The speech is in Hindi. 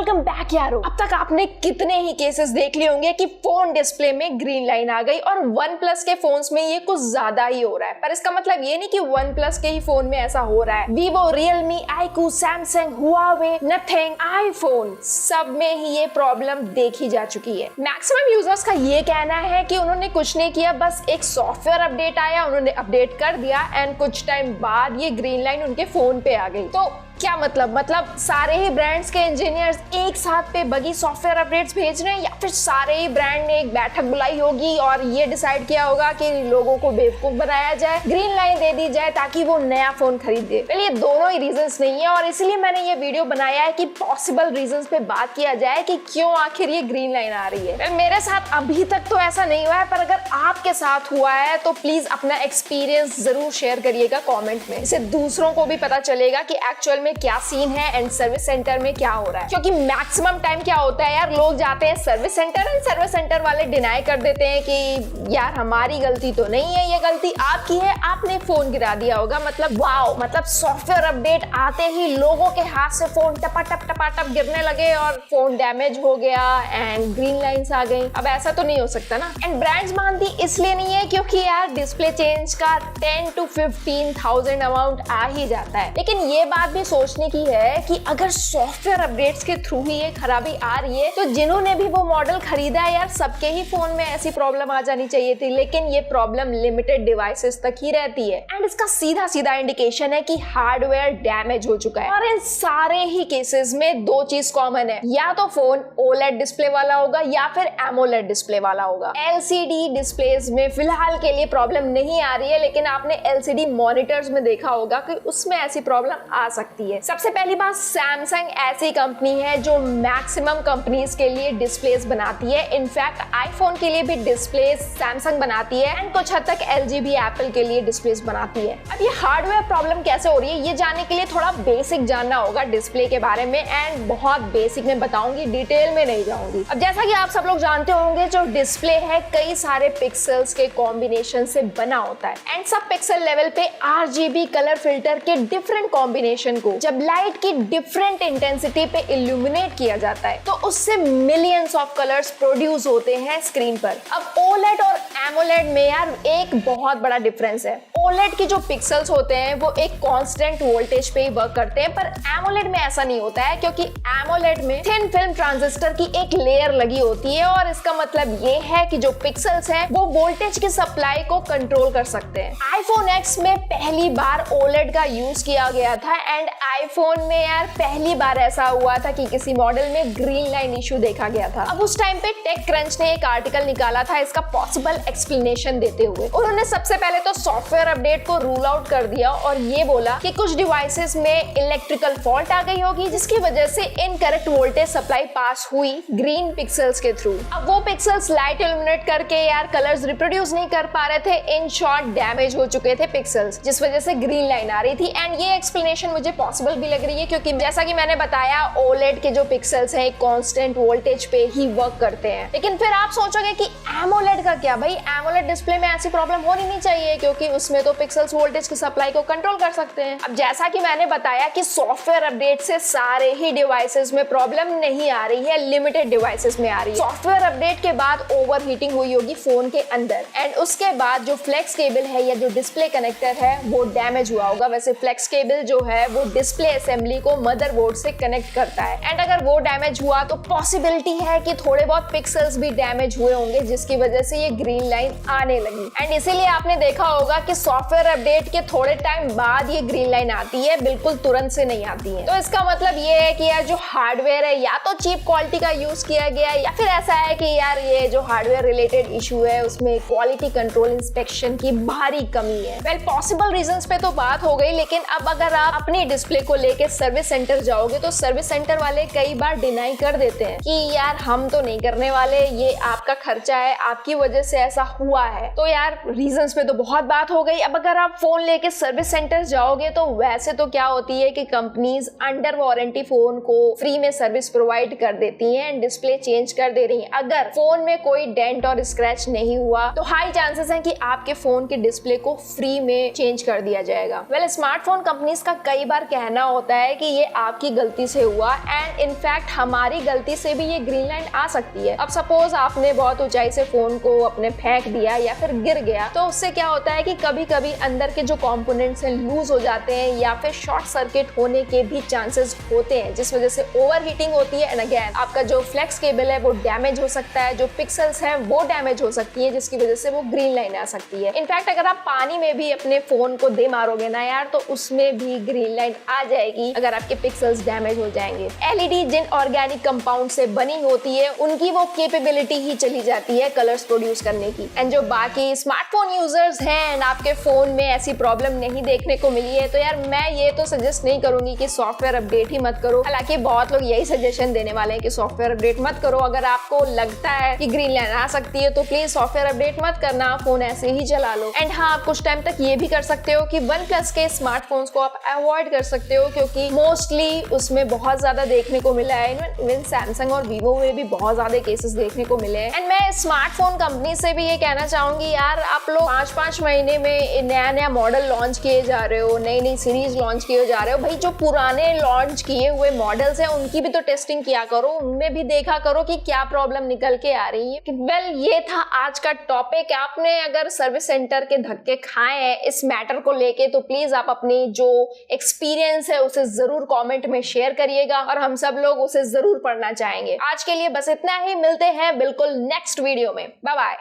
वेलकम बैक यारो। अब तक आपने कितने ही केसेस देख लिए होंगे कि फोन डिस्प्ले में ग्रीन लाइन आ गई और वन प्लस के फोन्स में ये कुछ ज्यादा ही हो रहा है। पर इसका मतलब ये नहीं कि वन प्लस के ही फोन में ऐसा हो रहा है। Vivo, Realme, iQOO, Samsung, Huawei, nothing, iPhone सब में ही ये प्रॉब्लम देखी जा चुकी है। मैक्सिमम यूजर्स का ये कहना है कि उन्होंने कुछ नहीं किया, बस एक सॉफ्टवेयर अपडेट आया, उन्होंने अपडेट कर दिया एंड कुछ टाइम बाद ये ग्रीन लाइन उनके फोन पे आ गई। तो क्या मतलब सारे ही ब्रांड्स के इंजीनियर्स एक साथ पे बगी सॉफ्टवेयर अपडेट्स भेज रहे हैं, या फिर सारे ही ब्रांड ने एक बैठक बुलाई होगी और ये डिसाइड किया होगा कि लोगों को बेवकूफ बनाया जाए, ग्रीन लाइन दे दी जाए ताकि वो नया फोन खरीद दे। ये दोनों ही रीजंस नहीं है और इसलिए मैंने ये वीडियो बनाया है कि पॉसिबल रीजंस पे बात किया जाए कि क्यों आखिर ये ग्रीन लाइन आ रही है। मेरे साथ अभी तक तो ऐसा नहीं हुआ है, पर अगर आपके साथ हुआ है तो प्लीज अपना एक्सपीरियंस जरूर शेयर करिएगा कॉमेंट में। इससे दूसरों को भी पता चलेगा कि एक्चुअल में क्या सीन है एंड सर्विस सेंटर में क्या हो रहा है। क्योंकि मैक्सिमम टाइम क्या होता है यार, लोग जाते हैं service centre and service centre वाले डिनाई कर देते हैं कि यार हमारी गलती तो नहीं है, ये गलती आपकी है, आपने फोन गिरा दिया होगा। मतलब सॉफ्टवेयर अपडेट आते ही लोगों के हाथ से फोन टपाटप गिरने लगे और फोन डैमेज हो गया एंड ग्रीन लाइंस आ गई। अब ऐसा तो नहीं हो सकता ना। एंड ब्रांड्स मानती इसलिए नहीं है क्योंकि यार डिस्प्ले चेंज का 10 to 15,000 अमाउंट आ ही जाता है। लेकिन ये बात भी सोचने की है कि अगर सॉफ्टवेयर अपडेट्स के थ्रू ही ये खराबी आ रही है तो जिन्होंने भी वो मॉडल खरीदा है यार, सबके ही फोन में ऐसी प्रॉब्लम आ जानी चाहिए थी। लेकिन ये प्रॉब्लम लिमिटेड डिवाइसेस तक ही रहती है एंड इसका सीधा इंडिकेशन है कि हार्डवेयर डैमेज हो चुका है। और इन सारे ही केसेस में दो चीज कॉमन है, या तो फोन ओलेड डिस्प्ले वाला होगा या फिर एमोलेड डिस्प्ले वाला होगा। एलसीडी डिस्प्लेस में फिलहाल के लिए प्रॉब्लम नहीं आ रही है, लेकिन आपने एलसीडी मॉनिटर्स में देखा होगा कि उसमें ऐसी प्रॉब्लम आ सकती है। सबसे पहली बात, सैमसंग ऐसी कंपनी है जो मैक्सिमम कंपनीज के लिए डिस्प्लेस बनाती है। इनफैक्ट आईफोन के लिए भी डिस्प्लेस सैमसंग बनाती है एंड कुछ हद तक एलजी भी एप्पल के लिए डिस्प्लेस बनाती है। अब ये हार्डवेयर प्रॉब्लम कैसे हो रही है ये जानने के लिए थोड़ा बेसिक जानना होगा डिस्प्ले के बारे में एंड बहुत बेसिक में बताऊंगी, डिटेल में नहीं जाऊंगी। अब जैसा कि आप सब लोग जानते होंगे, जो डिस्प्ले है कई सारे पिक्सल्स के कॉम्बिनेशन से बना होता है एंड सब पिक्सल लेवल पे आरजीबी कलर फिल्टर के डिफरेंट कॉम्बिनेशन को जब लाइट की डिफरेंट इंटेंसिटी पे इल्यूमिनेट किया जाता है तो उससे मिलियंस ऑफ कलर्स प्रोड्यूस होते हैं स्क्रीन पर। अब ओलेड और एमोलेड में यार एक बहुत बड़ा डिफरेंस है। ओलेड की जो पिक्सल्स होते हैं वो एक कांस्टेंट वोल्टेज पे ही वर्क करते हैं, पर एमोलेड में ऐसा नहीं होता है क्योंकि एमोलेड में थिन फिल्म ट्रांजिस्टर की एक लेयर लगी होती है और इसका मतलब ये है कि जो पिक्सल्स हैं वो वोल्टेज की सप्लाई को कंट्रोल कर सकते हैं। आईफोन एक्स में पहली बार ओलेड का यूज किया गया था एंड आईफोन में यार पहली बार ऐसा हुआ था कि किसी मॉडल में ग्रीन लाइन इशू देखा गया था। अब उस टाइम पे टेक क्रंच ने एक आर्टिकल निकाला था इसका पॉसिबल एक्सप्लेनेशन देते हुए। उन्होंने सबसे पहले तो सॉफ्टवेयर अपडेट को रूल आउट कर दिया और ये बोला कि कुछ डिवाइसेस में इलेक्ट्रिकल फॉल्ट आ गई होगी जिसकी वजह से इनकरेक्ट वोल्टेज सप्लाई पास हुई ग्रीन पिक्सल्स के थ्रू। अब वो पिक्सल्स लाइट इल्यूमिनेट करके यार कलर्स रिप्रोड्यूस नहीं कर पा रहे थे, इन शॉर्ट डैमेज हो चुके थे पिक्सल्स, जिस वजह से ग्रीन लाइन आ रही थी। एंड ये एक्सप्लेनेशन मुझे पॉसिबल भी लग रही है क्योंकि जैसा कि मैंने बताया ओलेड के जो पिक्सल्स हैं कांस्टेंट वोल्टेज पे ही वर्क करते हैं। लेकिन फिर आप सोचोगे कि एमोलेड का क्या? भाई एमोलेड डिस्प्ले में ऐसी प्रॉब्लम होनी नहीं चाहिए क्योंकि उसमें तो पिक्सल्स वोल्टेज की सप्लाई को कंट्रोल कर सकते हैं। अब जैसा कि मैंने बताया कि सॉफ्टवेयर अपडेट से सारे ही डिवाइसेस में प्रॉब्लम नहीं आ रही है, लिमिटेड डिवाइसेस में आ रही है। सॉफ्टवेयर अपडेट के बाद ओवरहीटिंग हुई होगी फोन के अंदर एंड उसके बाद जो फ्लेक्स केबल है या जो डिस्प्ले कनेक्टर है वो डैमेज हुआ होगा। वैसे फ्लेक्स केबल जो है वो डिस्प्ले असेंबली को मदरबोर्ड से कनेक्ट करता है एंड अगर वो डैमेज हुआ तो पॉसिबिलिटी है कि थोड़े बहुत पिक्सल्स भी डैमेज हुए होंगे जिसकी वजह से ये ग्रीन लाइन आने लगी। एंड इसीलिए आपने देखा होगा कि सॉफ्टवेयर अपडेट के थोड़े टाइम बाद ये ग्रीन लाइन आती है, बिल्कुल तुरंत से नहीं आती है। तो इसका मतलब ये है कि यार जो हार्डवेयर है या तो चीप क्वालिटी का यूज किया गया है या फिर ऐसा है कि यार ये जो हार्डवेयर रिलेटेड इशू है उसमें क्वालिटी कंट्रोल इंस्पेक्शन की भारी कमी है। वेल पॉसिबल रीजंस पे तो बात हो गई, लेकिन अब अगर आप अपनी डिस्प्ले को लेके सर्विस सेंटर जाओगे तो सर्विस सेंटर वाले कई बार डिनाई कर देते हैं कि यार हम तो नहीं करने वाले, ये आपका खर्चा है, आपकी वजह से ऐसा हुआ है। तो यार रीजंस पे तो बहुत बात हो गई। अब अगर आप फोन लेके सर्विस सेंटर जाओगे तो वैसे तो क्या होती है कि कंपनीज अंडर वारंटी फोन को फ्री में सर्विस प्रोवाइड कर देती हैं एंड डिस्प्ले चेंज कर दे रही हैं। अगर फोन में कोई डेंट और स्क्रैच नहीं हुआ तो हाई चांसेस हैं कि आपके फोन के डिस्प्ले को फ्री में चेंज कर दिया जाएगा। वेल, स्मार्टफोन कंपनीज का कई बार कहना होता है कि ये आपकी गलती से हुआ एंड इनफैक्ट हमारी गलती से भी ये ग्रीन लाइन आ सकती है। अब सपोज आपने बहुत ऊंचाई से फोन को अपने फेंक दिया या फिर गिर गया तो उससे क्या होता है कि कभी कभी अंदर के जो कंपोनेंट्स हैं लूज हो जाते हैं या फिर शॉर्ट सर्किट होने के भी चांसेस होते हैं, जिस वजह से ओवर हीटिंग होती है एंड अगेन आपका जो फ्लेक्स केबल है वो डैमेज हो सकता है, जो पिक्सल्स हैं वो डैमेज हो सकती है, जिसकी वजह से वो ग्रीन लाइन आ सकती है। इनफैक्ट अगर आप पानी में भी अपने फोन को दे मारोगे ना यार तो उसमें भी ग्रीन लाइन आ जाएगी अगर आपके पिक्सल्स डैमेज हो जाएंगे। एलईडी जिन ऑर्गेनिक कंपाउंड से बनी होती है उनकी वो कैपेबिलिटी ही चली जाती है कलर्स प्रोड्यूस करने की। एंड जो बाकी स्मार्टफोन यूजर्स हैं एंड आपके फोन में ऐसी प्रॉब्लम नहीं देखने को मिली है तो यार मैं ये तो सजेस्ट नहीं करूंगी कि सॉफ्टवेयर अपडेट ही मत करो। हालांकि बहुत लोग यही सजेशन देने वाले हैं कि सॉफ्टवेयर अपडेट मत करो। अगर आपको लगता है कि ग्रीन लाइन आ सकती है तो प्लीज सॉफ्टवेयर अपडेट मत करना, फोन ऐसे ही चला लो। एंड हाँ, आप कुछ टाइम तक ये भी कर सकते हो कि OnePlus के स्मार्टफोन्स को आप अवॉइड कर सकते हो क्योंकि मोस्टली उसमें बहुत ज्यादा देखने को मिला है। इवन सैमसंग और वीवो में भी बहुत ज्यादा केसेस देखने को मिले हैं। एंड मैं स्मार्टफोन कंपनी से भी ये कहना चाहूंगी यार, आप लोग 5-5 महीने में नया मॉडल लॉन्च किए जा रहे हो, नई सीरीज लॉन्च किए जा रहे हो, भाई जो पुराने लॉन्च किए हुए मॉडल्स हैं उनकी भी तो टेस्टिंग किया करो, उनमें भी देखा करो कि क्या प्रॉब्लम निकल के आ रही है। वेल, ये था आज का टॉपिक। आपने अगर सर्विस सेंटर के धक्के खाए हैं इस मैटर को लेके तो प्लीज आप अपनी जो एक्सपीरियंस है उसे जरूर कमेंट में शेयर करिएगा और हम सब लोग उसे जरूर पढ़ना चाहेंगे। आज के लिए बस इतना ही, मिलते हैं बिल्कुल नेक्स्ट वीडियो में। Bye bye.